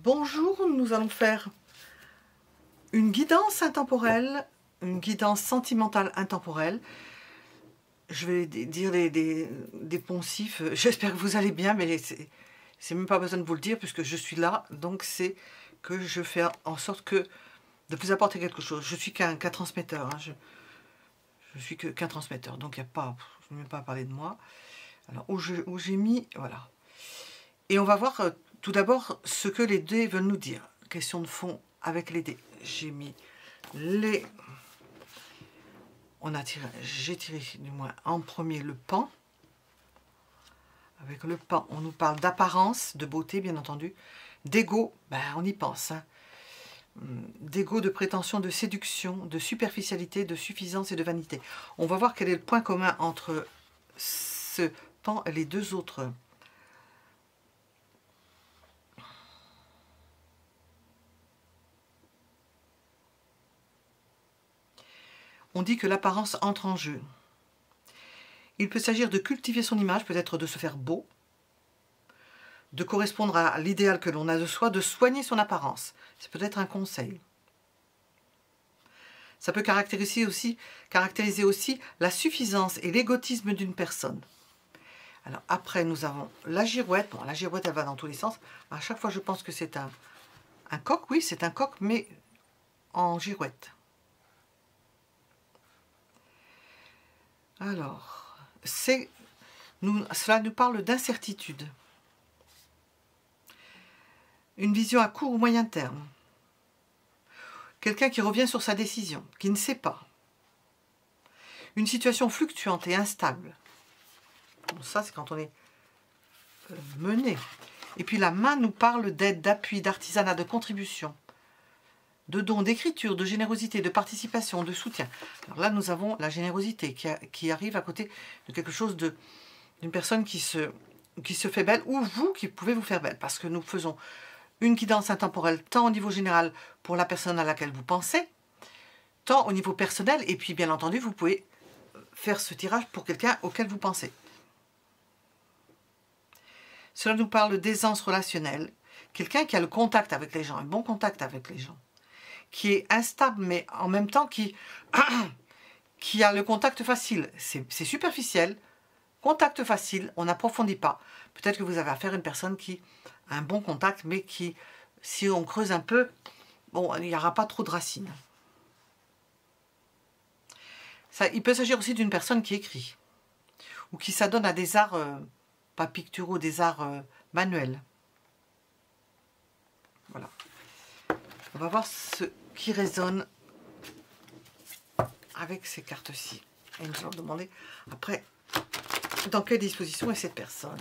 Bonjour, nous allons faire une guidance intemporelle, une guidance sentimentale intemporelle. Je vais dire des poncifs. J'espère que vous allez bien, mais c'est même pas besoin de vous le dire puisque je suis là. Donc c'est que je fais en sorte de vous apporter quelque chose. Je suis qu'un transmetteur. Hein. Je suis qu'un transmetteur. Donc il n'y a pas, je ne vais même pas parler de moi. Alors où j'ai mis, voilà. Et on va voir tout d'abord ce que les dés veulent nous dire. Question de fond avec les dés. J'ai mis les... J'ai tiré du moins en premier le pan. Avec le pan, on nous parle d'apparence, de beauté bien entendu. D'ego, ben, on y pense. Hein. D'ego, de prétention, de séduction, de superficialité, de suffisance et de vanité. On va voir quel est le point commun entre ce pan et les deux autres. On dit que l'apparence entre en jeu. Il peut s'agir de cultiver son image, peut-être de se faire beau, de correspondre à l'idéal que l'on a de soi, de soigner son apparence. C'est peut-être un conseil. Ça peut caractériser aussi la suffisance et l'égotisme d'une personne. Alors après, nous avons la girouette. Bon, la girouette, elle va dans tous les sens. À chaque fois, je pense que c'est un coq. Oui, c'est un coq, mais en girouette. Alors, cela nous parle d'incertitude. Une vision à court ou moyen terme. Quelqu'un qui revient sur sa décision, qui ne sait pas. Une situation fluctuante et instable. Bon, ça, c'est quand on est mené. Et puis la main nous parle d'aide, d'appui, d'artisanat, de contribution, de dons, d'écriture, de générosité, de participation, de soutien. Alors là, nous avons la générosité qui arrive à côté de quelque chose d'une personne qui se fait belle, ou vous qui pouvez vous faire belle, parce que nous faisons une guidance intemporelle tant au niveau général pour la personne à laquelle vous pensez, tant au niveau personnel, et puis bien entendu, vous pouvez faire ce tirage pour quelqu'un auquel vous pensez. Cela nous parle d'aisance relationnelle, quelqu'un qui a le contact avec les gens, un bon contact avec les gens, qui est instable, mais en même temps qui a le contact facile. C'est superficiel, contact facile, on n'approfondit pas. Peut-être que vous avez affaire à une personne qui a un bon contact, mais qui, si on creuse un peu, bon, il n'y aura pas trop de racines. Ça, il peut s'agir aussi d'une personne qui écrit, ou qui s'adonne à des arts, pas picturaux, des arts manuels. Voilà. On va voir ce qui résonne avec ces cartes-ci. Et nous allons demander après dans quelle disposition est cette personne.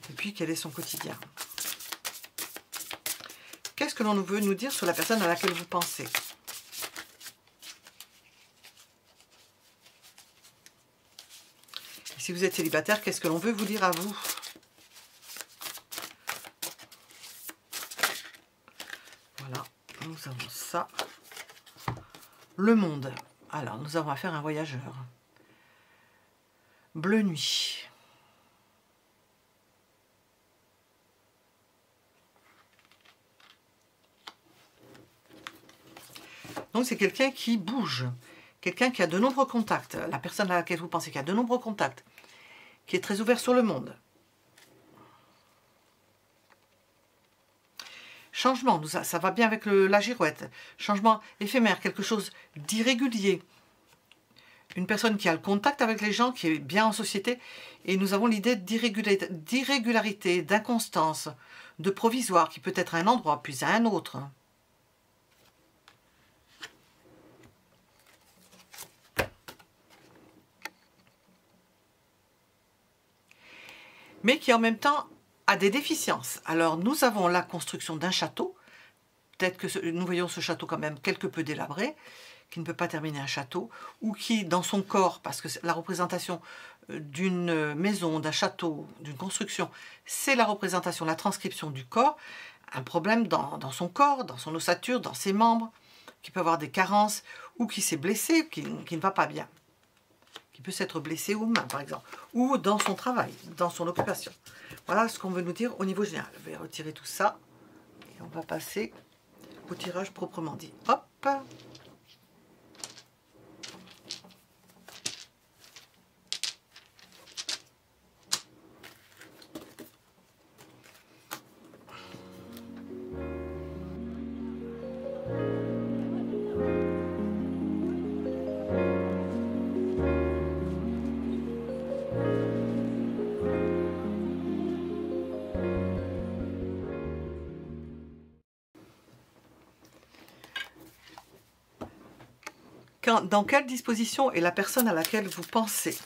Et puis quel est son quotidien. Qu'est-ce que l'on veut nous dire sur la personne à laquelle vous pensez? Et si vous êtes célibataire, qu'est-ce que l'on veut vous dire à vous? Voilà, nous avons ça. Le monde. Alors, nous avons affaire à un voyageur. Bleu nuit. Donc, c'est quelqu'un qui bouge. Quelqu'un qui a de nombreux contacts. La personne à laquelle vous pensez qui a de nombreux contacts. Qui est très ouvert sur le monde. Changement, ça va bien avec la girouette. Changement éphémère, quelque chose d'irrégulier. Une personne qui a le contact avec les gens, qui est bien en société. Et nous avons l'idée d'irrégularité, d'inconstance, de provisoire, qui peut être à un endroit, puis à un autre. Mais qui en même temps a des déficiences. Alors nous avons la construction d'un château, peut-être que nous voyons ce château quand même quelque peu délabré, qui ne peut pas terminer un château, ou qui dans son corps, parce que la représentation d'une maison, d'un château, d'une construction, c'est la représentation, la transcription du corps, un problème dans son corps, dans son ossature, dans ses membres, qui peut avoir des carences, ou qui s'est blessé, qui ne va pas bien, qui peut s'être blessé aux mains, par exemple, ou dans son travail, dans son occupation. Voilà ce qu'on veut nous dire au niveau général. Je vais retirer tout ça et on va passer au tirage proprement dit. Hop! Dans quelle disposition est la personne à laquelle vous pensez?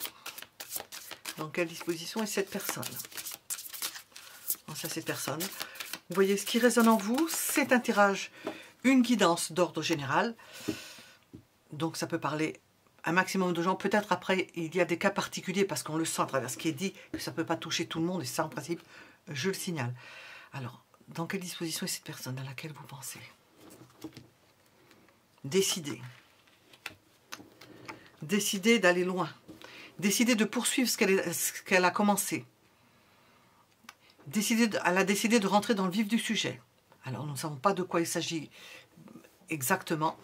Dans quelle disposition est cette personne? Bon, ça, c'est personne. Vous voyez, ce qui résonne en vous, c'est un tirage, une guidance d'ordre général. Donc, ça peut parler un maximum de gens. Peut-être après, il y a des cas particuliers, parce qu'on le sent à travers ce qui est dit, que ça ne peut pas toucher tout le monde, et ça, en principe, je le signale. Alors, dans quelle disposition est cette personne à laquelle vous pensez? Décidez. Décider d'aller loin, décider de poursuivre ce qu'elle a commencé, elle a décidé de rentrer dans le vif du sujet. Alors nous ne savons pas de quoi il s'agit exactement.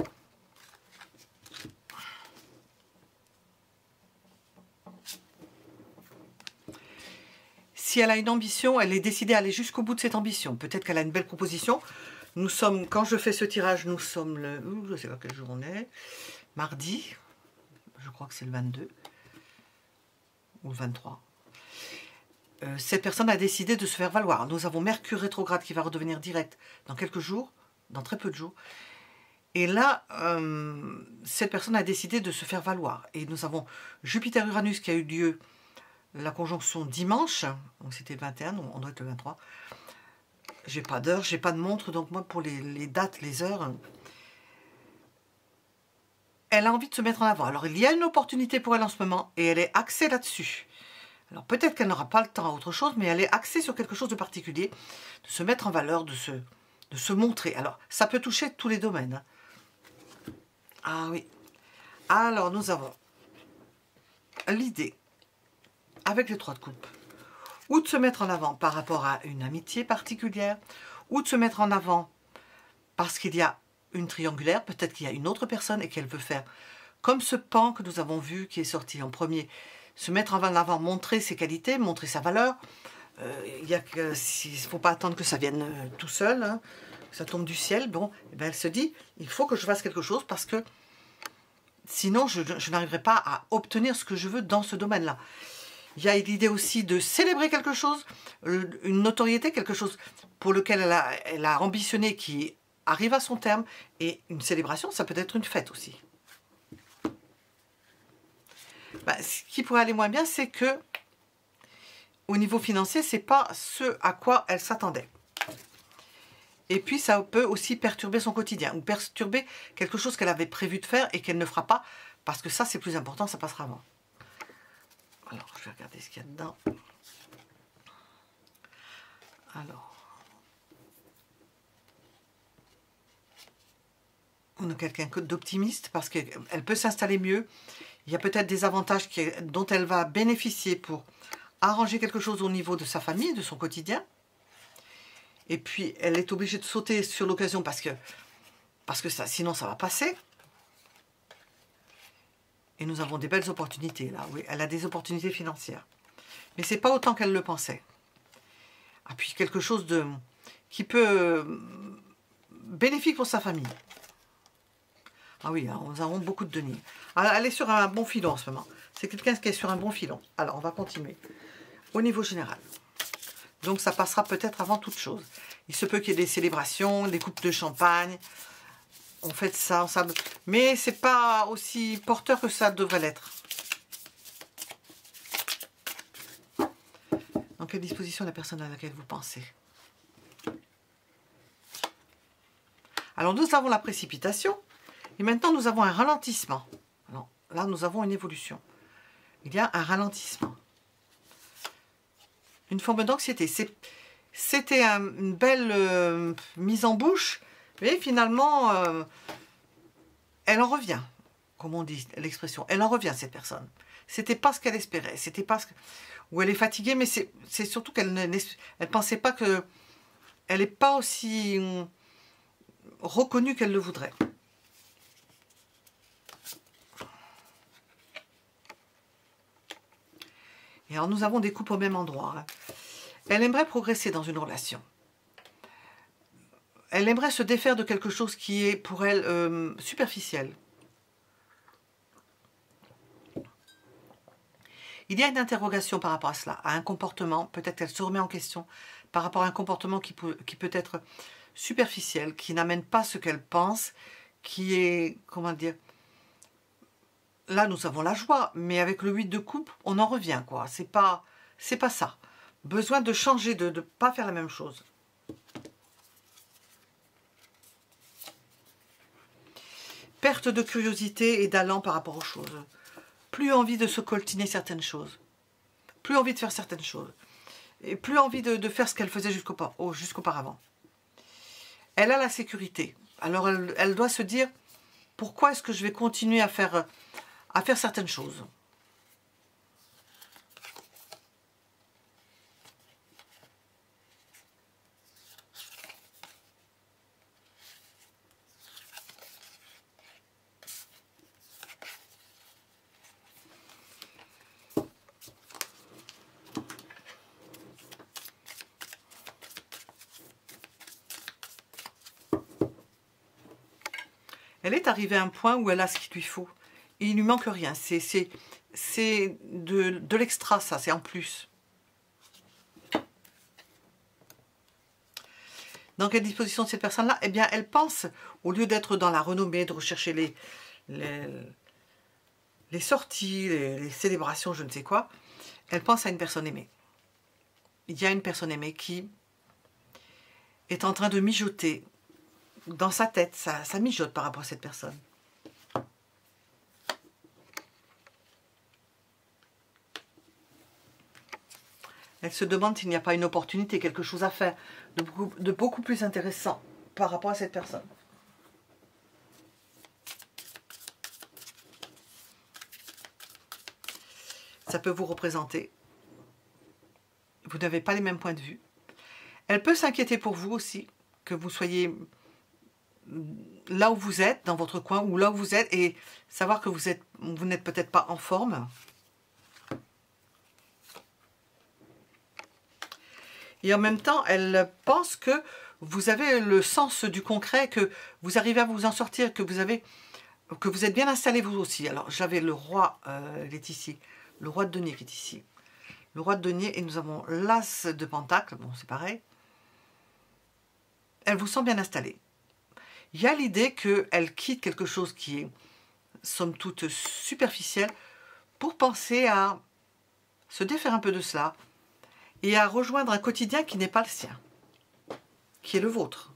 Si elle a une ambition, elle est décidée à aller jusqu'au bout de cette ambition. Peut-être qu'elle a une belle proposition. Nous sommes, quand je fais ce tirage, nous sommes le, je ne sais pas quel jour on est, mardi. Je crois que c'est le 22 ou le 23. Cette personne a décidé de se faire valoir. Nous avons Mercure rétrograde qui va redevenir direct dans quelques jours, dans très peu de jours. Et là, cette personne a décidé de se faire valoir. Et nous avons Jupiter-Uranus qui a eu lieu, la conjonction dimanche, donc c'était le 21, on doit être le 23. J'ai pas d'heure, j'ai pas de montre, donc moi pour les dates, les heures... Elle a envie de se mettre en avant. Alors, il y a une opportunité pour elle en ce moment et elle est axée là-dessus. Alors, peut-être qu'elle n'aura pas le temps à autre chose, mais elle est axée sur quelque chose de particulier, de se mettre en valeur, de se montrer. Alors, ça peut toucher tous les domaines. Hein. Ah oui. Alors, nous avons l'idée, avec les 3 de coupe, ou de se mettre en avant par rapport à une amitié particulière, ou de se mettre en avant parce qu'il y a une triangulaire, peut-être qu'il y a une autre personne et qu'elle veut faire comme ce pan que nous avons vu qui est sorti en premier, se mettre en avant, montrer ses qualités, montrer sa valeur. Il ne faut pas attendre que ça vienne tout seul, hein, que ça tombe du ciel. Bon, eh bien, elle se dit, il faut que je fasse quelque chose parce que sinon je n'arriverai pas à obtenir ce que je veux dans ce domaine-là. Il y a l'idée aussi de célébrer quelque chose, une notoriété, quelque chose pour lequel elle a ambitionné qui arrive à son terme, et une célébration, ça peut être une fête aussi. Ce qui pourrait aller moins bien, c'est que au niveau financier, c'est pas ce à quoi elle s'attendait. Et puis, ça peut aussi perturber son quotidien, ou perturber quelque chose qu'elle avait prévu de faire et qu'elle ne fera pas, parce que ça, c'est plus important, ça passera avant. Alors, je vais regarder ce qu'il y a dedans. Alors... on a quelqu'un d'optimiste parce qu'elle peut s'installer mieux. Il y a peut-être des avantages dont elle va bénéficier pour arranger quelque chose au niveau de sa famille, de son quotidien. Et puis, elle est obligée de sauter sur l'occasion parce que ça, sinon ça va passer. Et nous avons des belles opportunités là. Oui, elle a des opportunités financières. Mais ce n'est pas autant qu'elle le pensait. Et puis, quelque chose qui peut bénéfique pour sa famille. Ah oui, nous avons beaucoup de deniers. Elle est sur un bon filon en ce moment. C'est quelqu'un qui est sur un bon filon. Alors, on va continuer. Au niveau général. Donc, ça passera peut-être avant toute chose. Il se peut qu'il y ait des célébrations, des coupes de champagne. On fait ça, mais ce n'est pas aussi porteur que ça devrait l'être. Dans quelle disposition la personne à laquelle vous pensez? Alors, nous avons la précipitation. Et maintenant, nous avons un ralentissement. Alors, là, nous avons une évolution. Il y a un ralentissement. Une forme d'anxiété. C'était une belle mise en bouche, mais finalement, elle en revient. Comme on dit l'expression, elle en revient, cette personne. c'était pas ce qu'elle espérait. C'était pas ce que... Ou elle est fatiguée, mais c'est surtout qu'elle ne pensait pas que... Elle n'est pas aussi reconnue qu'elle le voudrait. Et alors, nous avons des coupes au même endroit. Hein. Elle aimerait progresser dans une relation. Elle aimerait se défaire de quelque chose qui est pour elle superficiel. Il y a une interrogation par rapport à cela, à un comportement. Peut-être qu'elle se remet en question par rapport à un comportement qui peut être superficiel, qui n'amène pas ce qu'elle pense, qui est, comment dire, là nous avons la joie, mais avec le 8 de coupe, on en revient, quoi. C'est pas ça. Besoin de changer, de ne pas faire la même chose. Perte de curiosité et d'allant par rapport aux choses. Plus envie de se coltiner certaines choses. Plus envie de faire certaines choses. Et plus envie de faire ce qu'elle faisait jusqu'auparavant. Elle a la sécurité. Alors elle doit se dire, pourquoi est-ce que je vais continuer à faire certaines choses? Elle est arrivée à un point où elle a ce qu'il lui faut. Et il ne lui manque rien. C'est de l'extra, ça, c'est en plus. Dans quelle disposition cette personne-là? Eh bien, elle pense, au lieu d'être dans la renommée, de rechercher les sorties, les célébrations, je ne sais quoi, elle pense à une personne aimée. Il y a une personne aimée qui est en train de mijoter dans sa tête, ça mijote par rapport à cette personne. Elle se demande s'il n'y a pas une opportunité, quelque chose à faire de beaucoup plus intéressant par rapport à cette personne. Ça peut vous représenter. Vous n'avez pas les mêmes points de vue. Elle peut s'inquiéter pour vous aussi, que vous soyez là où vous êtes, dans votre coin, ou là où vous êtes, et savoir que vous n'êtes peut-être pas en forme. Et en même temps, elle pense que vous avez le sens du concret, que vous arrivez à vous en sortir, que vous êtes bien installé vous aussi. Alors, j'avais le roi, il est ici, le roi de denier qui est ici. Le roi de denier, et nous avons l'as de pentacle, bon, c'est pareil. Elle vous sent bien installé. Il y a l'idée qu'elle quitte quelque chose qui est, somme toute, superficiel, pour penser à se défaire un peu de cela, et à rejoindre un quotidien qui n'est pas le sien, qui est le vôtre.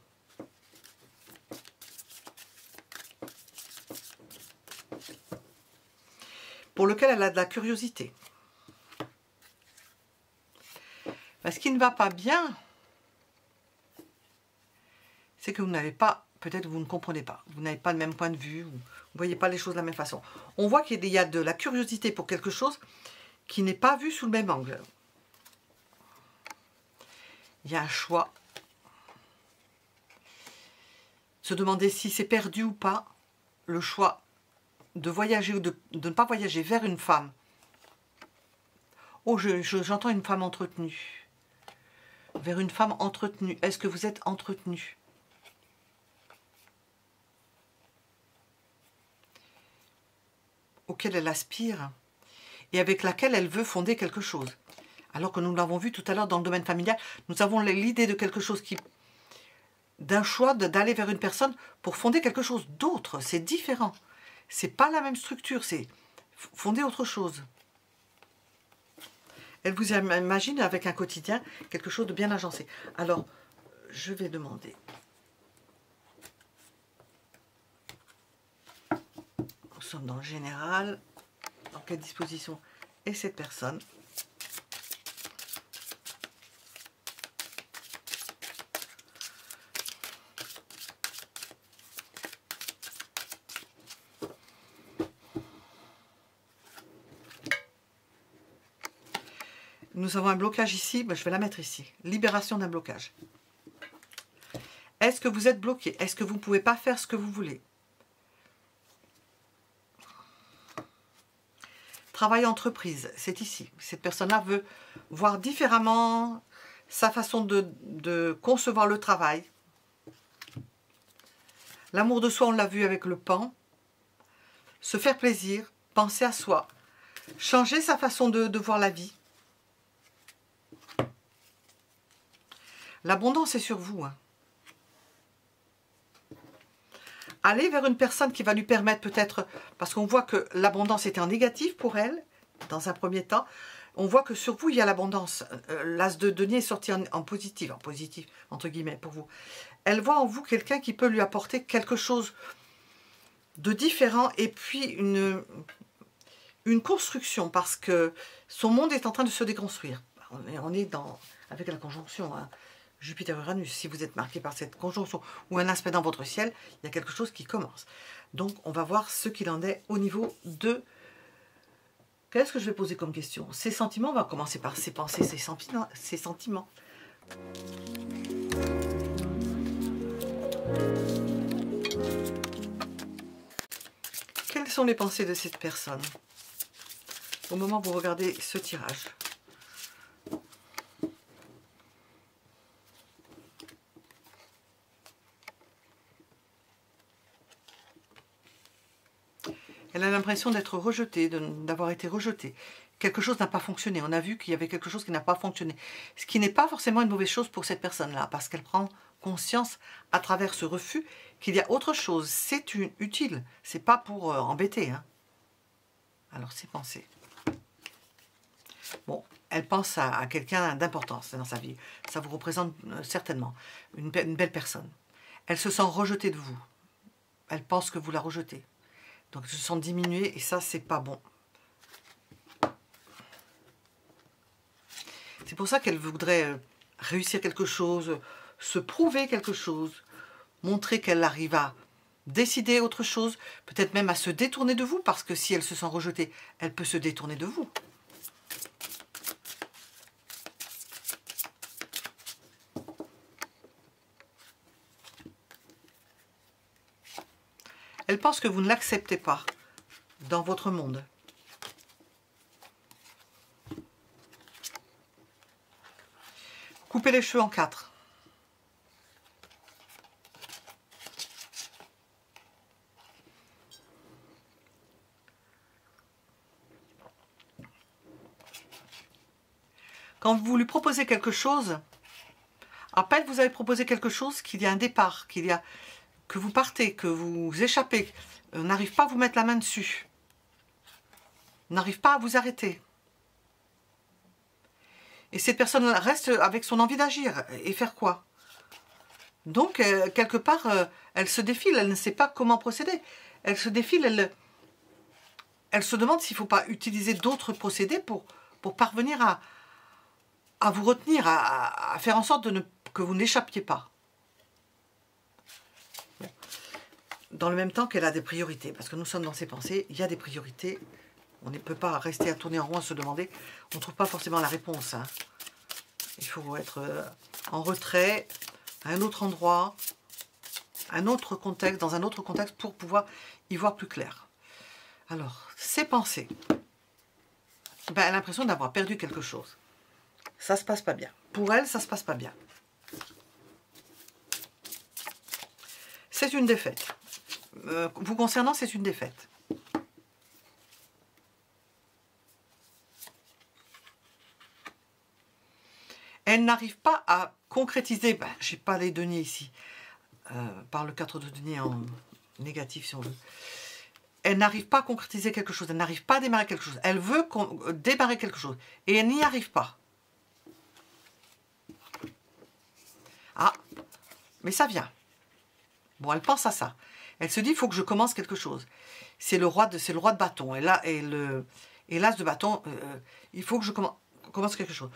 Pour lequel elle a de la curiosité. Ce qui ne va pas bien, c'est que vous n'avez pas, peut-être vous ne comprenez pas, vous n'avez pas le même point de vue, vous ne voyez pas les choses de la même façon. On voit qu'il y a de la curiosité pour quelque chose qui n'est pas vu sous le même angle. Il y a un choix. Se demander si c'est perdu ou pas, le choix de voyager ou de ne pas voyager vers une femme. Oh, j'entends une femme entretenue. Vers une femme entretenue. Est-ce que vous êtes entretenu? Auquel elle aspire et avec laquelle elle veut fonder quelque chose. Alors que nous l'avons vu tout à l'heure dans le domaine familial, nous avons l'idée de quelque chose qui... d'un choix d'aller vers une personne pour fonder quelque chose d'autre. C'est différent. C'est pas la même structure, c'est fonder autre chose. Elle vous imagine avec un quotidien quelque chose de bien agencé. Alors, je vais demander. Nous sommes dans le général. Dans quelle disposition est cette personne? Nous avons un blocage ici, ben, je vais la mettre ici. Libération d'un blocage. Est-ce que vous êtes bloqué? Est-ce que vous ne pouvez pas faire ce que vous voulez? Travail entreprise, c'est ici. Cette personne-là veut voir différemment sa façon de concevoir le travail. L'amour de soi, on l'a vu avec le pan. Se faire plaisir, penser à soi. Changer sa façon de voir la vie. L'abondance est sur vous. Hein. Allez vers une personne qui va lui permettre peut-être, parce qu'on voit que l'abondance était en négatif pour elle, dans un premier temps, on voit que sur vous, il y a l'abondance. L'as de denier est sorti en positif, entre guillemets, pour vous. Elle voit en vous quelqu'un qui peut lui apporter quelque chose de différent et puis une construction, parce que son monde est en train de se déconstruire. On est avec la conjonction, hein. Jupiter-Uranus, si vous êtes marqué par cette conjonction ou un aspect dans votre ciel, il y a quelque chose qui commence. Donc, on va voir ce qu'il en est au niveau de... Qu'est-ce que je vais poser comme question? Ses sentiments, on va commencer par ses pensées, ses sentiments. Quelles sont les pensées de cette personne au moment où vous regardez ce tirage? Elle a l'impression d'être rejetée, d'avoir été rejetée. Quelque chose n'a pas fonctionné. On a vu qu'il y avait quelque chose qui n'a pas fonctionné. Ce qui n'est pas forcément une mauvaise chose pour cette personne-là, parce qu'elle prend conscience à travers ce refus qu'il y a autre chose. C'est utile. C'est pas pour embêter. Hein. Alors, c'est pensé. Bon, elle pense à quelqu'un d'importance dans sa vie. Ça vous représente certainement une belle personne. Elle se sent rejetée de vous. Elle pense que vous la rejetez. Donc, ils se sont diminués et ça, c'est pas bon. C'est pour ça qu'elle voudrait réussir quelque chose, se prouver quelque chose, montrer qu'elle arrive à décider autre chose, peut-être même à se détourner de vous, parce que si elle se sent rejetée, elle peut se détourner de vous. Elle pense que vous ne l'acceptez pas dans votre monde. Coupez les cheveux en 4. Quand vous lui proposez quelque chose, à peine vous avez proposé quelque chose, qu'il y a un départ, que vous partez, que vous échappez, n'arrive pas à vous mettre la main dessus, n'arrive pas à vous arrêter. Et cette personne reste avec son envie d'agir. Et faire quoi? Donc, quelque part, elle se défile, elle ne sait pas comment procéder. Elle se défile, elle se demande s'il ne faut pas utiliser d'autres procédés pour parvenir à vous retenir, à faire en sorte que vous n'échappiez pas. Bon. Dans le même temps qu'elle a des priorités, parce que nous sommes dans ses pensées, il y a des priorités. On ne peut pas rester à tourner en rond, à se demander. On ne trouve pas forcément la réponse. Hein. Il faut être en retrait, à un autre endroit, un autre contexte, dans un autre contexte, pour pouvoir y voir plus clair. Alors, ses pensées. Ben, elle a l'impression d'avoir perdu quelque chose. Ça ne se passe pas bien. Pour elle, ça ne se passe pas bien. C'est une défaite. Vous concernant, c'est une défaite. Elle n'arrive pas à concrétiser, ben, je n'ai pas les deniers ici, par le 4 de deniers en négatif si on veut. Elle n'arrive pas à concrétiser quelque chose, elle n'arrive pas à démarrer quelque chose. Elle veut démarrer quelque chose et elle n'y arrive pas. Ah, mais ça vient. Bon, elle pense à ça. Elle se dit, il faut que je commence quelque chose. C'est le roi de bâton. Et là, et l'as de bâton, il faut que je commence quelque chose.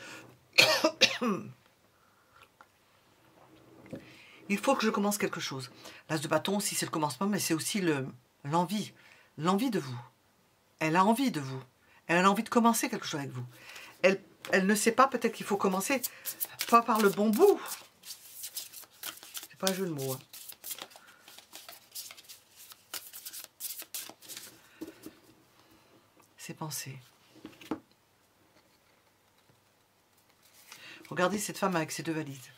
Il faut que je commence quelque chose. L'as de bâton aussi, c'est le commencement, mais c'est aussi l'envie. L'envie de vous. Elle a envie de vous. Elle a envie de commencer quelque chose avec vous. Elle elle ne sait pas, peut-être qu'il faut commencer pas par le bon bout. C'est pas un jeu de mots. Hein. Ses pensées. Regardez cette femme avec ses 2 valises.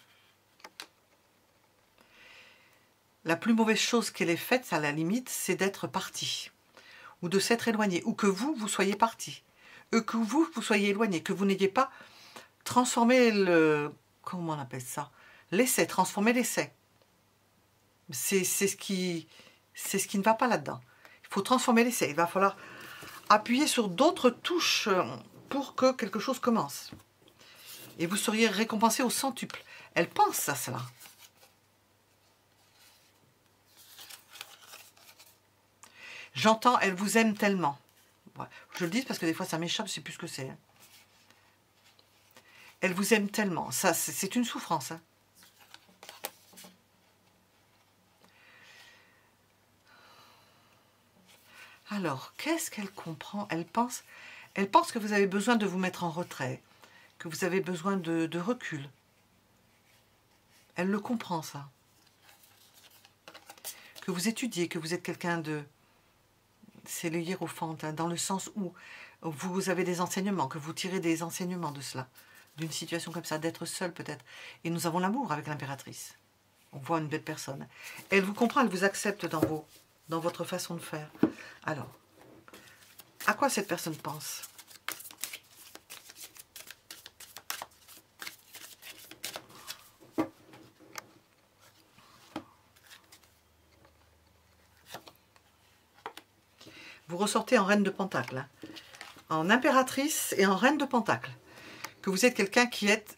La plus mauvaise chose qu'elle ait faite, à la limite, c'est d'être partie. Ou de s'être éloigné. Ou que vous soyez parti. Que vous soyez éloigné. Que vous n'ayez pas transformé le... Comment on appelle ça? L'essai. Transformer l'essai. C'est ce qui ne va pas là-dedans. Il faut transformer l'essai. Il va falloir appuyer sur d'autres touches pour que quelque chose commence. Et vous seriez récompensé au centuple. Elle pense à cela. J'entends, elle vous aime tellement. Ouais. Je le dis parce que des fois ça m'échappe, je ne sais plus ce que c'est. Hein. Elle vous aime tellement. Ça, c'est une souffrance. Hein. Alors, qu'est-ce qu'elle comprend? Elle pense que vous avez besoin de vous mettre en retrait, que vous avez besoin de recul. Elle le comprend, ça. Que vous étudiez, que vous êtes quelqu'un de... C'est le hiérophante, hein, dans le sens où vous avez des enseignements, que vous tirez des enseignements de cela, d'une situation comme ça, d'être seul peut-être. Et nous avons l'amour avec l'impératrice. On voit une belle personne. Elle vous comprend, elle vous accepte dans votre façon de faire. Alors, à quoi cette personne pense? Vous ressortez en reine de Pentacle, hein, en impératrice et en reine de Pentacle. Que vous êtes quelqu'un qui est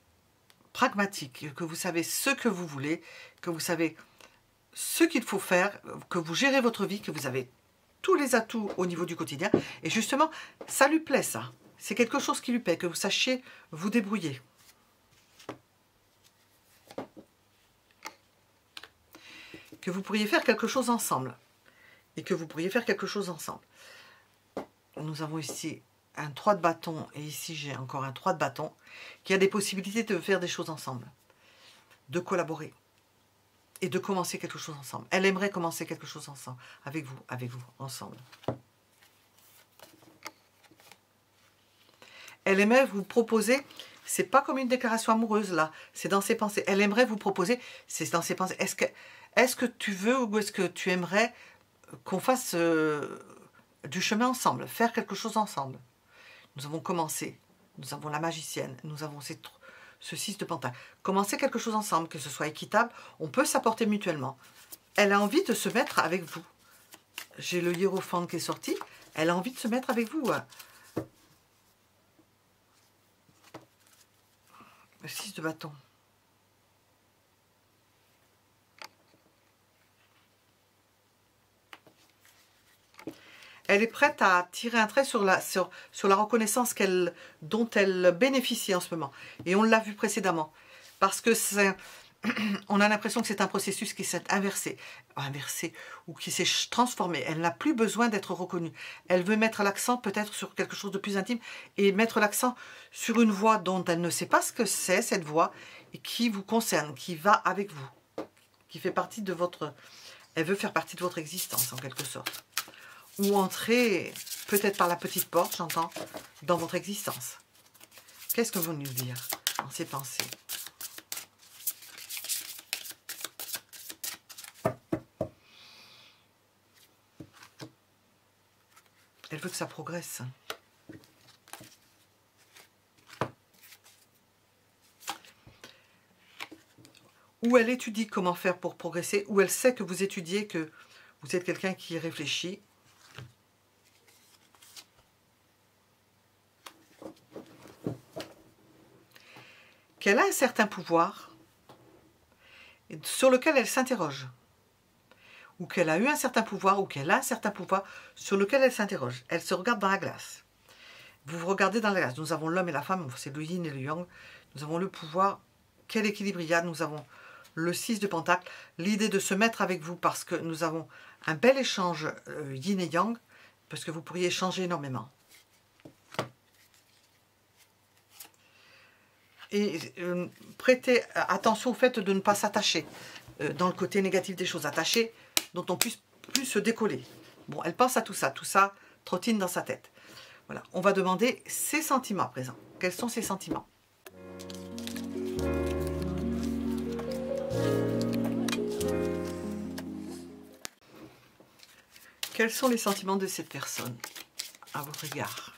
pragmatique, que vous savez ce que vous voulez, que vous savez ce qu'il faut faire, que vous gérez votre vie, que vous avez tous les atouts au niveau du quotidien. Et justement, ça lui plaît, ça. C'est quelque chose qui lui plaît, que vous sachiez vous débrouiller. Que vous pourriez faire quelque chose ensemble. Et que vous pourriez faire quelque chose ensemble. Nous avons ici un 3 de bâton, et ici j'ai encore un 3 de bâton, qui a des possibilités de faire des choses ensemble, de collaborer, et de commencer quelque chose ensemble. Elle aimerait commencer quelque chose ensemble, avec vous, ensemble. Elle aimerait vous proposer, c'est pas comme une déclaration amoureuse là, c'est dans ses pensées. Elle aimerait vous proposer, c'est dans ses pensées. Est-ce que tu veux ou est-ce que tu aimerais qu'on fasse du chemin ensemble, faire quelque chose ensemble? Nous avons commencé, nous avons la magicienne, nous avons ce 6 de pentacle. Commencer quelque chose ensemble, que ce soit équitable, on peut s'apporter mutuellement. Elle a envie de se mettre avec vous. J'ai le hiérophante qui est sorti, elle a envie de se mettre avec vous. Le 6 de bâton. Elle est prête à tirer un trait sur la reconnaissance dont elle bénéficie en ce moment. Et on l'a vu précédemment. Parce que on a l'impression que c'est un processus qui s'est inversé ou qui s'est transformé. Elle n'a plus besoin d'être reconnue. Elle veut mettre l'accent peut-être sur quelque chose de plus intime et mettre l'accent sur une voix dont elle ne sait pas ce que c'est, cette voix, et qui vous concerne, qui va avec vous, qui fait partie de votre... Elle veut faire partie de votre existence en quelque sorte. Ou entrer, peut-être par la petite porte, j'entends, dans votre existence. Qu'est-ce que vous nous dire dans ces pensées? Elle veut que ça progresse. Ou elle étudie comment faire pour progresser, ou elle sait que vous étudiez, que vous êtes quelqu'un qui réfléchit. Qu'elle a un certain pouvoir sur lequel elle s'interroge. Ou qu'elle a eu un certain pouvoir, ou qu'elle a un certain pouvoir sur lequel elle s'interroge. Elle se regarde dans la glace. Vous vous regardez dans la glace. Nous avons l'homme et la femme, c'est le yin et le yang. Nous avons le pouvoir. Quel équilibre il y a? Nous avons le 6 de pentacle. L'idée de se mettre avec vous parce que nous avons un bel échange yin et yang, parce que vous pourriez échanger énormément. Et prêtez attention au fait de ne pas s'attacher dans le côté négatif des choses. Attacher dont on puisse plus se décoller. Bon, elle pense à tout ça trottine dans sa tête. Voilà, on va demander ses sentiments à présent. Quels sont ses sentiments? Quels sont les sentiments de cette personne à votre égard?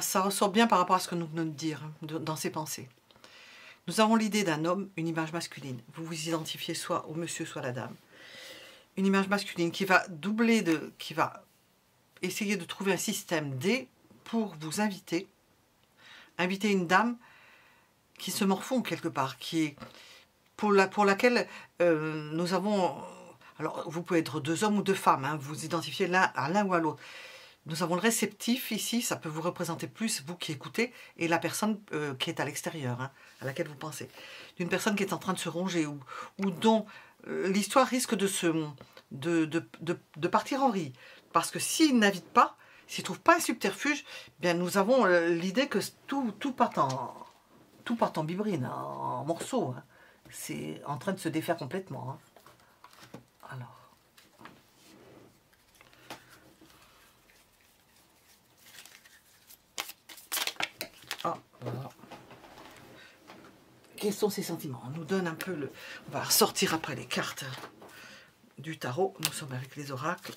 Ça ressort bien par rapport à ce que nous venons de dire dans ses pensées. Nous avons l'idée d'un homme, une image masculine. Vous vous identifiez soit au monsieur, soit à la dame. Une image masculine qui va qui va essayer de trouver un système D pour vous inviter une dame qui se morfond quelque part, qui est pour laquelle nous avons... Alors, vous pouvez être deux hommes ou deux femmes, hein, vous identifiez à l'un ou à l'autre. Nous avons le réceptif ici, ça peut vous représenter plus, vous qui écoutez, et la personne qui est à l'extérieur, hein, à laquelle vous pensez. D'une personne qui est en train de se ronger ou dont l'histoire risque de partir en vrille. Parce que s'il n'invite pas, s'il ne trouve pas un subterfuge, bien nous avons l'idée que tout part en bibrine, en morceaux. Hein. C'est en train de se défaire complètement. Hein. Alors. Ah, voilà. Quels sont ses sentiments? On nous donne un peu le... On va ressortir après les cartes du tarot. Nous sommes avec les oracles.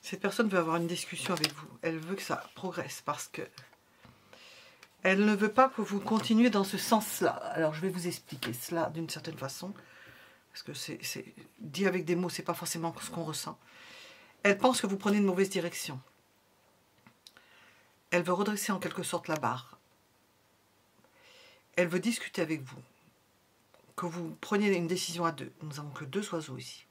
Cette personne veut avoir une discussion avec vous. Elle veut que ça progresse parce que elle ne veut pas que vous continuiez dans ce sens-là. Alors, je vais vous expliquer cela d'une certaine façon. Parce que c'est dit avec des mots, c'est pas forcément ce qu'on ressent. Elle pense que vous prenez une mauvaise direction. Elle veut redresser en quelque sorte la barre. Elle veut discuter avec vous. Que vous preniez une décision à deux. Nous n'avons que deux oiseaux ici.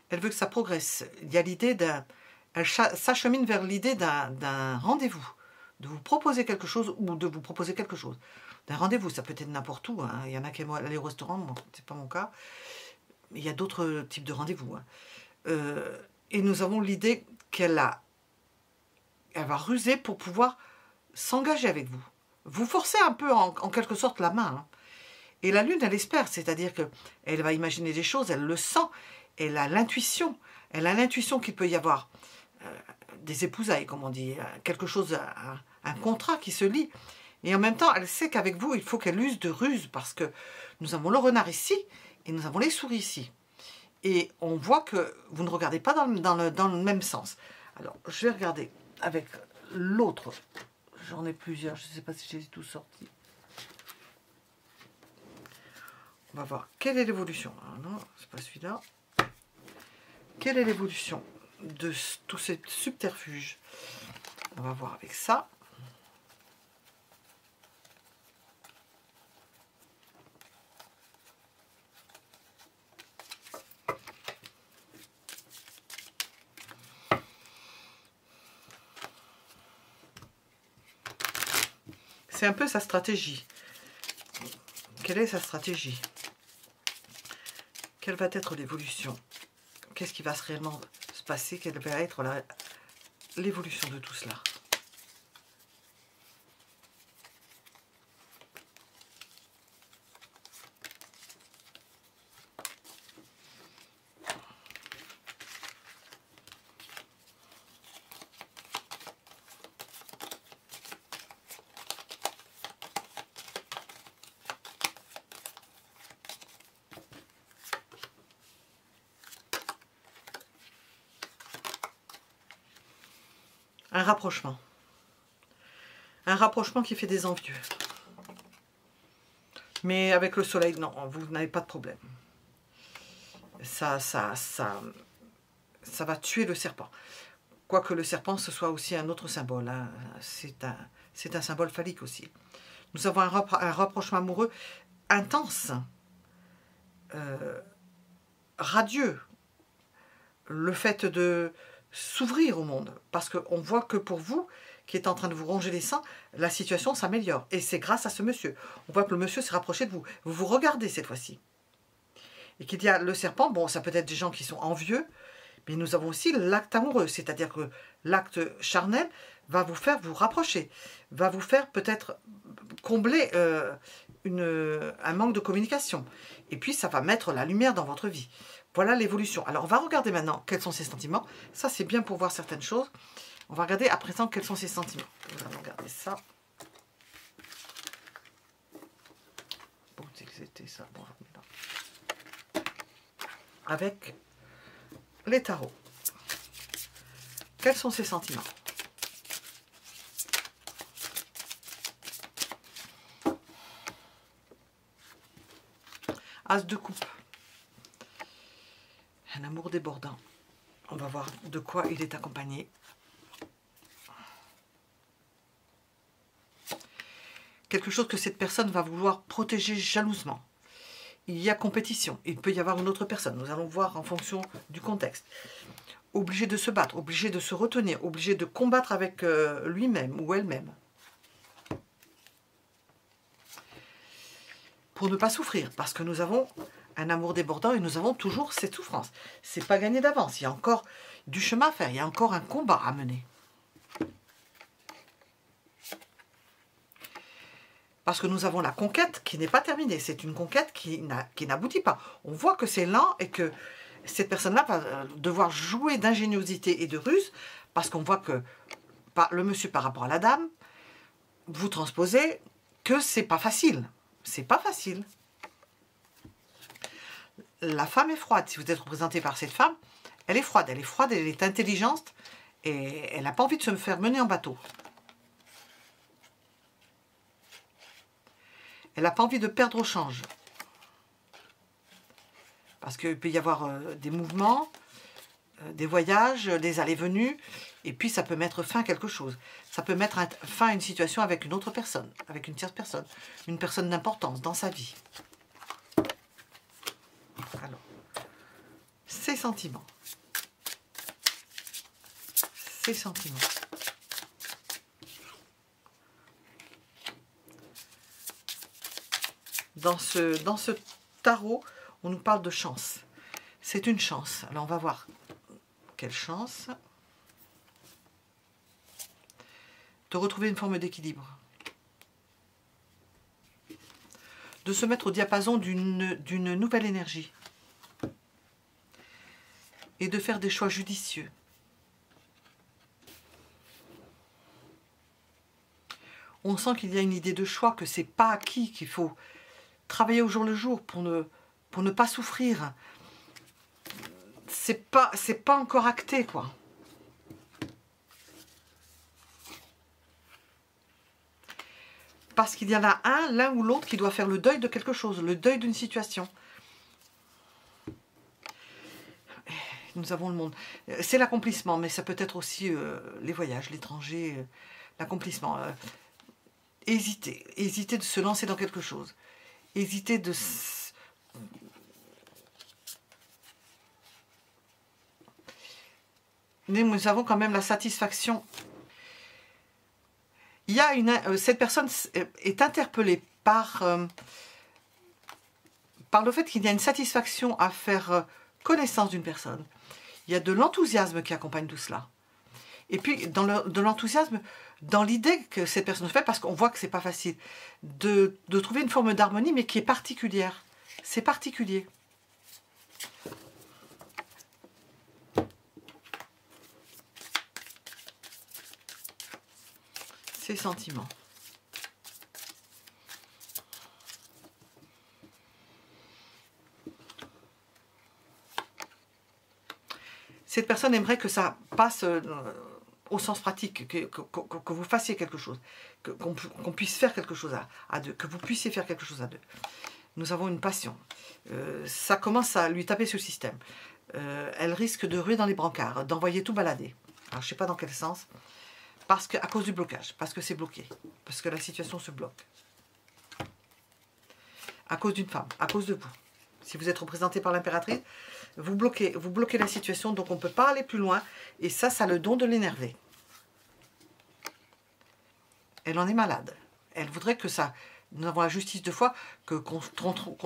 Elle veut que ça progresse. Il y a l'idée d'un... Elle s'achemine vers l'idée d'un rendez-vous. De vous proposer quelque chose ou de vous proposer quelque chose. D'un rendez-vous, ça peut être n'importe où. Hein. Il y en a qui aiment aller au restaurant, bon, c'est pas mon cas. Mais il y a d'autres types de rendez-vous. Hein. Et nous avons l'idée elle va ruser pour pouvoir s'engager avec vous. Vous forcez un peu en quelque sorte la main. Hein. Et la lune, elle espère, c'est-à-dire qu'elle va imaginer des choses, elle le sent. Elle a l'intuition qu'il peut y avoir des épousailles, comme on dit, quelque chose, un contrat qui se lie. Et en même temps, elle sait qu'avec vous, il faut qu'elle use de ruse, parce que nous avons le renard ici, et nous avons les souris ici. Et on voit que vous ne regardez pas dans le même sens. Alors, je vais regarder avec l'autre. J'en ai plusieurs, je ne sais pas si j'ai tout sorti. On va voir quelle est l'évolution. Non, c'est pas celui-là. Quelle est l'évolution de tout ce subterfuge? On va voir avec ça. C'est un peu sa stratégie. Quelle est sa stratégie? Quelle va être l'évolution? Qu'est-ce qui va réellement se passer? Quelle va être l'évolution de tout cela? un rapprochement. Un rapprochement qui fait des envieux. Mais avec le soleil, non, vous n'avez pas de problème. Ça va tuer le serpent. Quoique le serpent, ce soit aussi un autre symbole. Hein. C'est un symbole phallique aussi. Nous avons un rapprochement amoureux intense, radieux. Le fait de s'ouvrir au monde. Parce qu'on voit que pour vous, qui êtes en train de vous ronger les seins, la situation s'améliore. Et c'est grâce à ce monsieur. On voit que le monsieur s'est rapproché de vous. Vous vous regardez cette fois-ci. Et qu'il y a le serpent, bon, ça peut être des gens qui sont envieux, mais nous avons aussi l'acte amoureux. C'est-à-dire que l'acte charnel va vous faire vous rapprocher. Va vous faire peut-être combler un manque de communication. Et puis, ça va mettre la lumière dans votre vie. Voilà l'évolution. Alors, on va regarder maintenant quels sont ses sentiments. Ça, c'est bien pour voir certaines choses. On va regarder à présent quels sont ses sentiments. Nous allons regarder ça. Bon, c'est que c'était ça. Bon, avec les tarots. Quels sont ses sentiments? As de coupe. Un amour débordant. On va voir de quoi il est accompagné. Quelque chose que cette personne va vouloir protéger jalousement. Il y a compétition. Il peut y avoir une autre personne. Nous allons voir en fonction du contexte. Obligé de se battre, obligé de se retenir, obligé de combattre avec lui-même ou elle-même. Pour ne pas souffrir, parce que nous avons un amour débordant et nous avons toujours cette souffrance. C'est pas gagné d'avance, il y a encore du chemin à faire, il y a encore un combat à mener. Parce que nous avons la conquête qui n'est pas terminée, c'est une conquête qui n'aboutit pas. On voit que c'est lent et que cette personne-là va devoir jouer d'ingéniosité et de ruse, parce qu'on voit que le monsieur par rapport à la dame, vous transposez que c'est pas facile. C'est pas facile. La femme est froide. Si vous êtes représenté par cette femme, elle est froide, elle est intelligente et elle n'a pas envie de se faire mener en bateau. Elle n'a pas envie de perdre au change. Parce qu'il peut y avoir des mouvements, des voyages, des allées-venues, et puis ça peut mettre fin à quelque chose. Ça peut mettre fin à une situation avec une autre personne, avec une tierce personne, une personne d'importance dans sa vie. Alors, ses sentiments. Ses sentiments. Dans ce tarot, on nous parle de chance. C'est une chance. Alors, on va voir quelle chance. De retrouver une forme d'équilibre. De se mettre au diapason d'une nouvelle énergie. Et de faire des choix judicieux. On sent qu'il y a une idée de choix, que c'est pas acquis, qu'il faut travailler au jour le jour pour ne pas souffrir. C'est pas encore acté, quoi. Parce qu'il y en a l'un ou l'autre qui doit faire le deuil de quelque chose, le deuil d'une situation. Nous avons le monde. C'est l'accomplissement, mais ça peut être aussi les voyages, l'étranger, l'accomplissement. Hésiter de se lancer dans quelque chose. Hésiter de... Mais nous avons quand même la satisfaction. Il y a cette personne est interpellée par le fait qu'il y a une satisfaction à faire connaissance d'une personne. Il y a de l'enthousiasme qui accompagne tout cela. Et puis, de l'enthousiasme, dans l'idée que cette personne fait, parce qu'on voit que c'est pas facile, de trouver une forme d'harmonie, mais qui est particulière. C'est particulier. Ses sentiments. Cette personne aimerait que ça passe au sens pratique, que vous fassiez quelque chose, qu'on puisse faire quelque chose à deux, que vous puissiez faire quelque chose à deux. Nous avons une passion. Ça commence à lui taper sur le système. Elle risque de ruer dans les brancards, d'envoyer tout balader. Alors, je ne sais pas dans quel sens. Parce que, à cause du blocage, parce que c'est bloqué, parce que la situation se bloque. À cause d'une femme, à cause de vous. Si vous êtes représenté par l'impératrice, vous bloquez la situation, donc on ne peut pas aller plus loin. Et ça a le don de l'énerver. Elle en est malade. Elle voudrait que ça... Nous avons la justice de foi, qu'on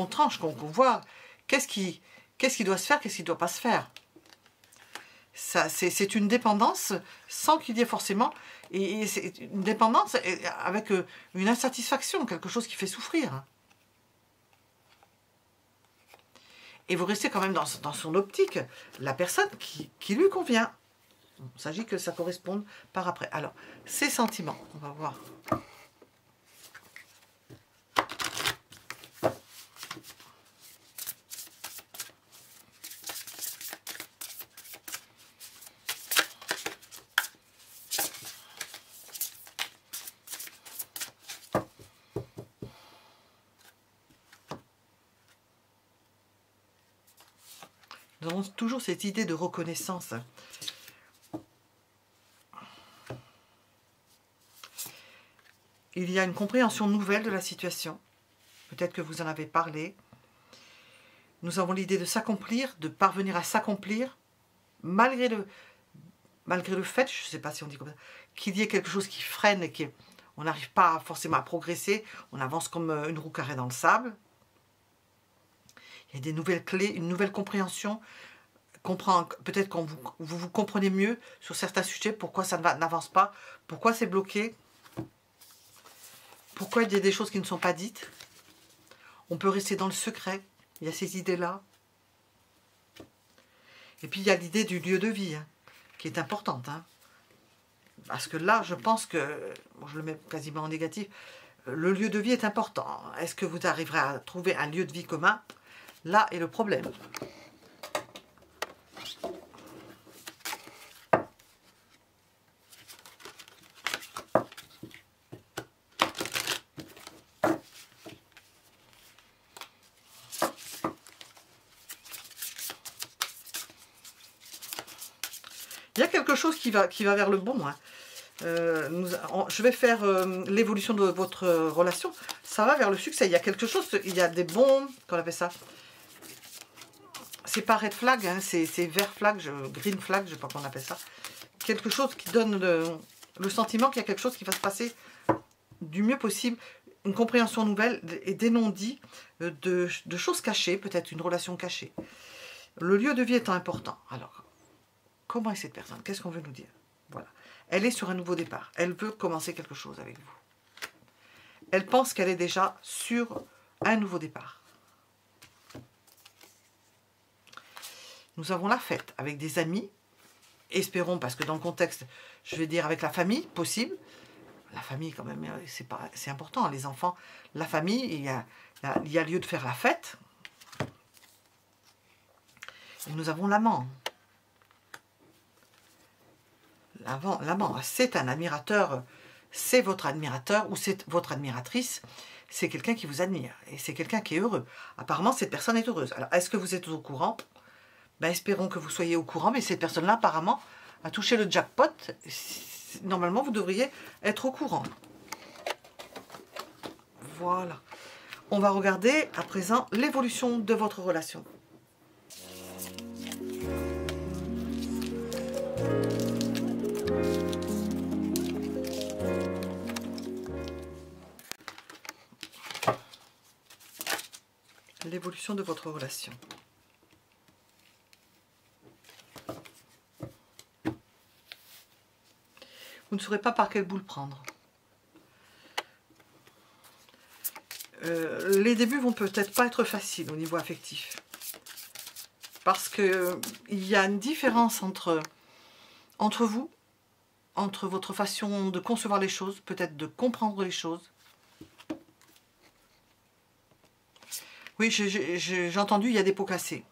tranche, qu'on voit qu'est-ce qui doit se faire, qu'est-ce qui ne doit pas se faire. C'est une dépendance sans qu'il y ait forcément... Et c'est une dépendance avec une insatisfaction, quelque chose qui fait souffrir. Et vous restez quand même dans son optique, la personne qui lui convient. Il s'agit que ça corresponde par après. Alors, ces sentiments, on va voir. Nous avons toujours cette idée de reconnaissance. Il y a une compréhension nouvelle de la situation. Peut-être que vous en avez parlé. Nous avons l'idée de s'accomplir, de parvenir à s'accomplir, malgré le fait, je ne sais pas si on dit comme ça, qu'il y ait quelque chose qui freine et qu'on n'arrive pas forcément à progresser. On avance comme une roue carrée dans le sable. Il y a des nouvelles clés, une nouvelle compréhension. Peut-être que vous comprenez mieux sur certains sujets, pourquoi ça n'avance pas, pourquoi c'est bloqué, pourquoi il y a des choses qui ne sont pas dites. On peut rester dans le secret, il y a ces idées-là. Et puis il y a l'idée du lieu de vie, hein, qui est importante. Hein. Parce que là, je pense que, bon, je le mets quasiment en négatif, le lieu de vie est important. Est-ce que vous arriverez à trouver un lieu de vie commun? Là est le problème. Il y a quelque chose qui va vers le bon. Hein. Je vais faire l'évolution de votre relation. Ça va vers le succès. Il y a quelque chose, il y a des bons... Qu'on appelle ça? C'est pas red flag, hein, c'est vert flag, green flag, je ne sais pas comment on appelle ça. Quelque chose qui donne le sentiment qu'il y a quelque chose qui va se passer du mieux possible. Une compréhension nouvelle et des non-dits de choses cachées, peut-être une relation cachée. Le lieu de vie étant important. Alors, comment est cette personne? Qu'est-ce qu'on veut nous dire? Voilà. Elle est sur un nouveau départ. Elle veut commencer quelque chose avec vous. Elle pense qu'elle est déjà sur un nouveau départ. Nous avons la fête avec des amis. Espérons, parce que dans le contexte, je vais dire avec la famille, possible. La famille, quand même, c'est important. Les enfants, la famille, il y a lieu de faire la fête. Et nous avons l'amant. L'amant, c'est un admirateur, c'est votre admirateur ou c'est votre admiratrice, c'est quelqu'un qui vous admire et c'est quelqu'un qui est heureux. Apparemment, cette personne est heureuse. Alors, est-ce que vous êtes au courant? Ben, espérons que vous soyez au courant, mais cette personne-là, apparemment, a touché le jackpot. Normalement, vous devriez être au courant. Voilà. On va regarder à présent l'évolution de votre relation. L'évolution de votre relation. Vous ne saurez pas par quel bout le prendre. Les débuts vont peut-être pas être faciles au niveau affectif. Parce que il y a une différence entre vous, entre votre façon de concevoir les choses, peut-être de comprendre les choses. Oui, j'ai entendu, il y a des pots cassés.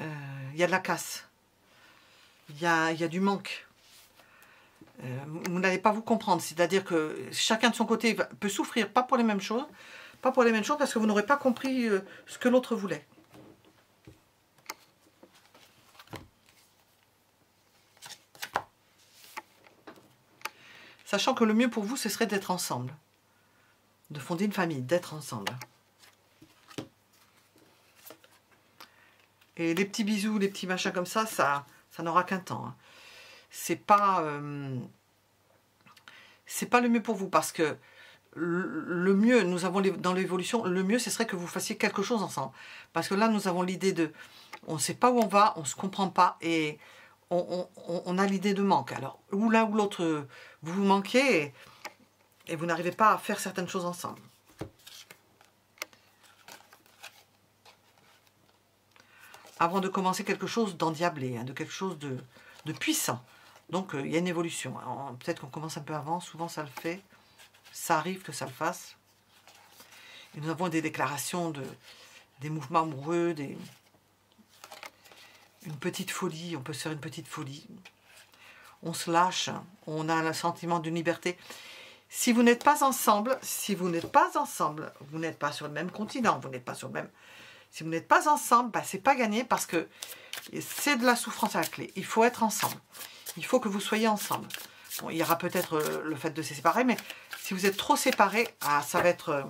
Il y a de la casse. Il y a du manque. Vous n'allez pas vous comprendre. C'est-à-dire que chacun de son côté peut souffrir, pas pour les mêmes choses. Pas pour les mêmes choses parce que vous n'aurez pas compris ce que l'autre voulait. Sachant que le mieux pour vous, ce serait d'être ensemble. De fonder une famille, d'être ensemble. Et les petits bisous, les petits machins comme ça n'aura qu'un temps. Hein. C'est pas le mieux pour vous parce que le mieux, nous avons dans l'évolution, le mieux, ce serait que vous fassiez quelque chose ensemble. Parce que là, nous avons l'idée de, on ne sait pas où on va, on ne se comprend pas et on a l'idée de manque. Alors, ou l'un ou l'autre, vous vous manquez et vous n'arrivez pas à faire certaines choses ensemble. Avant de commencer quelque chose d'endiablé, hein, de quelque chose de puissant. Donc, il y a une évolution. Peut-être qu'on commence un peu avant, souvent ça le fait. Ça arrive que ça le fasse. Et nous avons des déclarations, des mouvements amoureux, une petite folie, on peut se faire une petite folie. On se lâche, on a un sentiment d'une liberté. Si vous n'êtes pas ensemble, vous n'êtes pas sur le même continent, vous n'êtes pas sur le même... Si vous n'êtes pas ensemble, c'est pas gagné parce que c'est de la souffrance à la clé. Il faut être ensemble. Il faut que vous soyez ensemble. Bon, il y aura peut-être le fait de se séparer, mais si vous êtes trop séparés, ça va être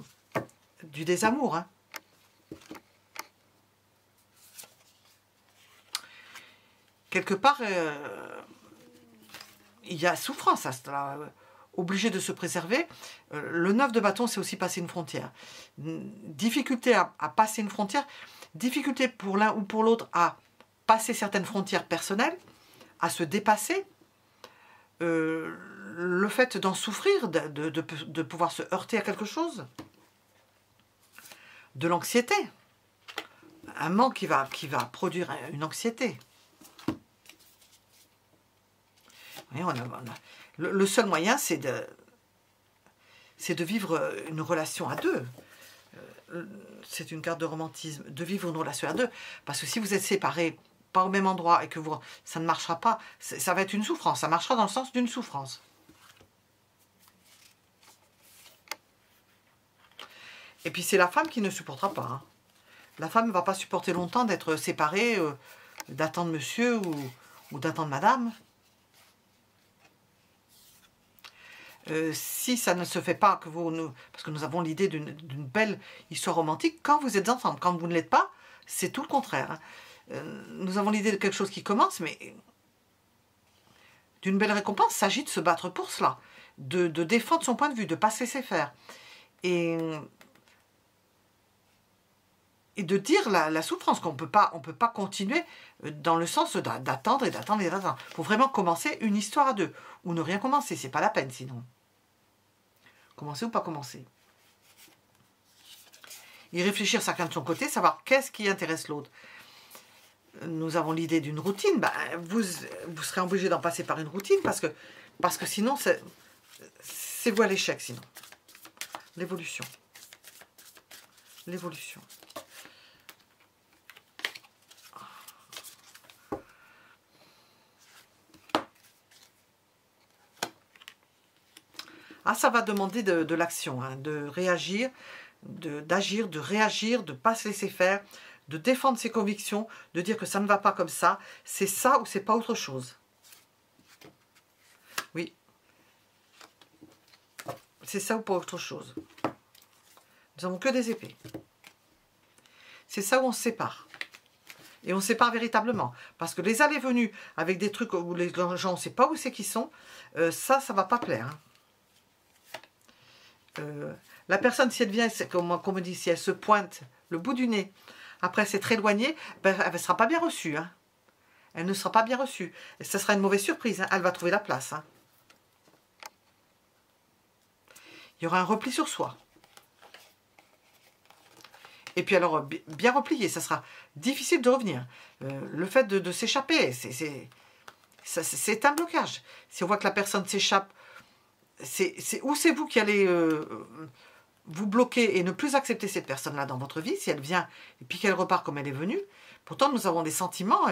du désamour. Hein. Quelque part, il y a souffrance à cela. Obligé de se préserver. Le 9 de bâton, c'est aussi passer une frontière. Difficulté à passer une frontière, difficulté pour l'un ou pour l'autre à passer certaines frontières personnelles, à se dépasser. Le fait d'en souffrir, de pouvoir se heurter à quelque chose. De l'anxiété. Un manque qui va produire une anxiété. Vous voyez, le seul moyen, c'est de vivre une relation à deux. C'est une carte de romantisme, de vivre une relation à deux. Parce que si vous êtes séparés, pas au même endroit, et que ça ne marchera pas, ça va être une souffrance. Ça marchera dans le sens d'une souffrance. Et puis c'est la femme qui ne supportera pas. Hein. La femme ne va pas supporter longtemps d'être séparée, d'attendre monsieur ou d'attendre madame. Si ça ne se fait pas, parce que nous avons l'idée d'une belle histoire romantique, quand vous êtes ensemble, quand vous ne l'êtes pas, c'est tout le contraire. Hein. Nous avons l'idée de quelque chose qui commence, mais d'une belle récompense, il s'agit de se battre pour cela, de défendre son point de vue, de ne pas se laisser faire. Et de dire la souffrance, qu'on peut pas continuer dans le sens d'attendre et d'attendre et d'attendre. Il faut vraiment commencer une histoire à deux, ou ne rien commencer, c'est pas la peine sinon. Commencer ou pas commencer. Y réfléchir chacun de son côté, savoir qu'est-ce qui intéresse l'autre. Nous avons l'idée d'une routine, vous serez obligé d'en passer par une routine, parce que sinon, c'est vous à l'échec sinon. L'évolution. L'évolution. Ça va demander de l'action, hein, de réagir, d'agir, de réagir, de ne pas se laisser faire, de défendre ses convictions, de dire que ça ne va pas comme ça, c'est ça ou c'est pas autre chose. Oui. C'est ça ou pas autre chose. Nous n'avons que des épées. C'est ça où on se sépare. Et on se sépare véritablement. Parce que les allées-venues avec des trucs où les gens, on ne sait pas où c'est qu'ils sont, ça ne va pas plaire. Hein. La personne, si elle vient, comme on me dit, si elle se pointe le bout du nez, après s'être éloignée, elle ne sera pas bien reçue. Hein. Elle ne sera pas bien reçue. Et ça sera une mauvaise surprise. Hein. Elle va trouver la place. Hein. Il y aura un repli sur soi. Et puis alors, bien replié, ça sera difficile de revenir. Le fait de s'échapper, c'est un blocage. Si on voit que la personne s'échappe, ou c'est vous qui allez vous bloquer et ne plus accepter cette personne-là dans votre vie, si elle vient et puis qu'elle repart comme elle est venue. Pourtant, nous avons des sentiments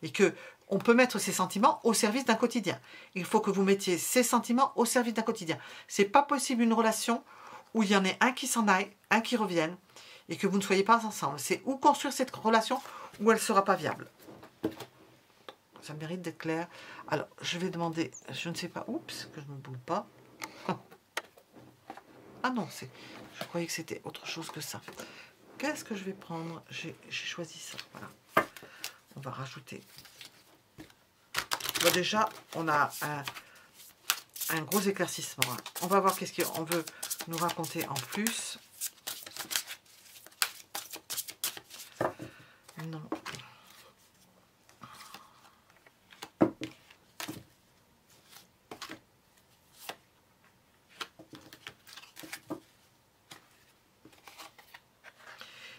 et que on peut mettre ses sentiments au service d'un quotidien. Il faut que vous mettiez ces sentiments au service d'un quotidien. C'est pas possible une relation où il y en ait un qui s'en aille, un qui revienne, et que vous ne soyez pas ensemble. C'est ou construire cette relation, ou elle ne sera pas viable. Ça mérite d'être clair. Alors, je vais demander, je ne sais pas, oups, que je ne me boule pas. Ah non, je croyais que c'était autre chose que ça. Qu'est-ce que je vais prendre? J'ai choisi ça, voilà. On va rajouter. Bon, déjà, on a un gros éclaircissement. Hein. On va voir qu'est-ce qu'on veut nous raconter en plus. Non.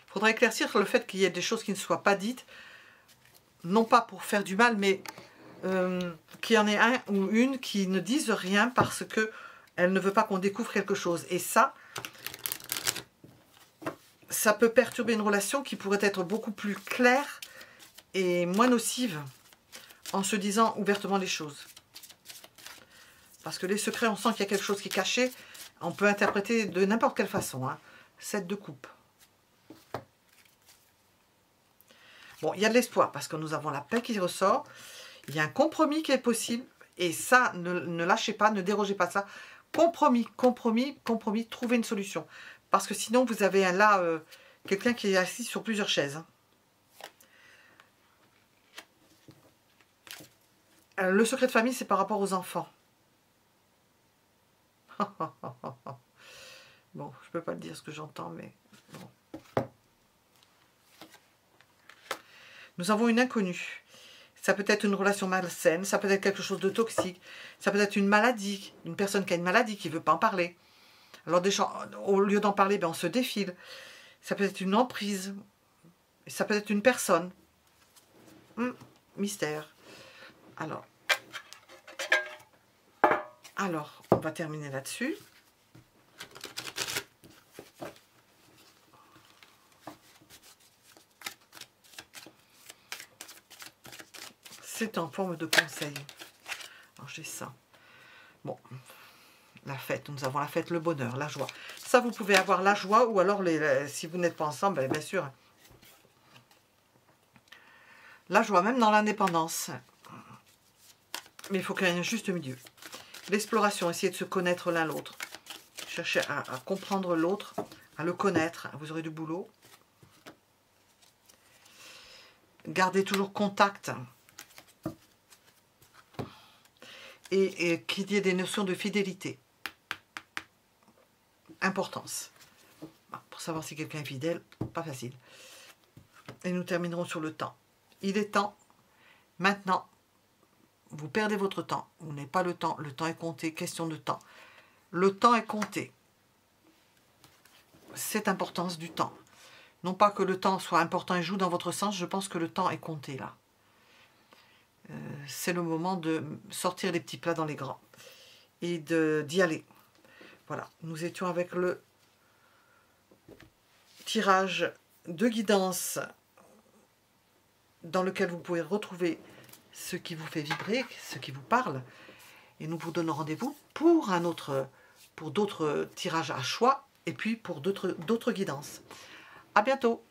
Il faudra éclaircir sur le fait qu'il y ait des choses qui ne soient pas dites, non pas pour faire du mal, mais qu'il y en ait un ou une qui ne dise rien parce qu'elle ne veut pas qu'on découvre quelque chose. Et ça peut perturber une relation qui pourrait être beaucoup plus claire et moins nocive en se disant ouvertement les choses. Parce que les secrets, on sent qu'il y a quelque chose qui est caché, on peut interpréter de n'importe quelle façon. Hein. 7 de coupe. Bon, il y a de l'espoir parce que nous avons la paix qui ressort. Il y a un compromis qui est possible. Et ça, ne lâchez pas, ne dérogez pas de ça. Compromis, compromis, compromis, trouvez une solution. Parce que sinon, vous avez là quelqu'un qui est assis sur plusieurs chaises. Le secret de famille, c'est par rapport aux enfants. Bon, je ne peux pas dire ce que j'entends, mais bon. Nous avons une inconnue. Ça peut être une relation malsaine, ça peut être quelque chose de toxique, ça peut être une maladie, une personne qui a une maladie qui ne veut pas en parler. Alors déjà, au lieu d'en parler, ben, on se défile. Ça peut être une emprise, ça peut être une personne. Mystère. Alors, on va terminer là-dessus. C'est en forme de conseil. Alors j'ai ça. Bon, la fête, nous avons la fête, le bonheur, la joie. Ça, vous pouvez avoir la joie ou alors, si vous n'êtes pas ensemble, bien sûr. La joie, même dans l'indépendance. Mais il faut qu'il y ait un juste milieu. L'exploration, essayer de se connaître l'un l'autre. Cherchez à comprendre l'autre, à le connaître. Vous aurez du boulot. Gardez toujours contact. Et qu'il y ait des notions de fidélité. Importance. Pour savoir si quelqu'un est fidèle, pas facile. Et nous terminerons sur le temps. Il est temps, maintenant, vous perdez votre temps. Vous n'avez pas le temps est compté, question de temps. Le temps est compté. Cette importance du temps. Non pas que le temps soit important et joue dans votre sens, je pense que le temps est compté là. C'est le moment de sortir les petits plats dans les grands et d'y aller. Voilà, nous étions avec le tirage de guidance dans lequel vous pouvez retrouver ce qui vous fait vibrer, ce qui vous parle. Et nous vous donnons rendez-vous pour d'autres tirages à choix et puis pour d'autres guidances. À bientôt!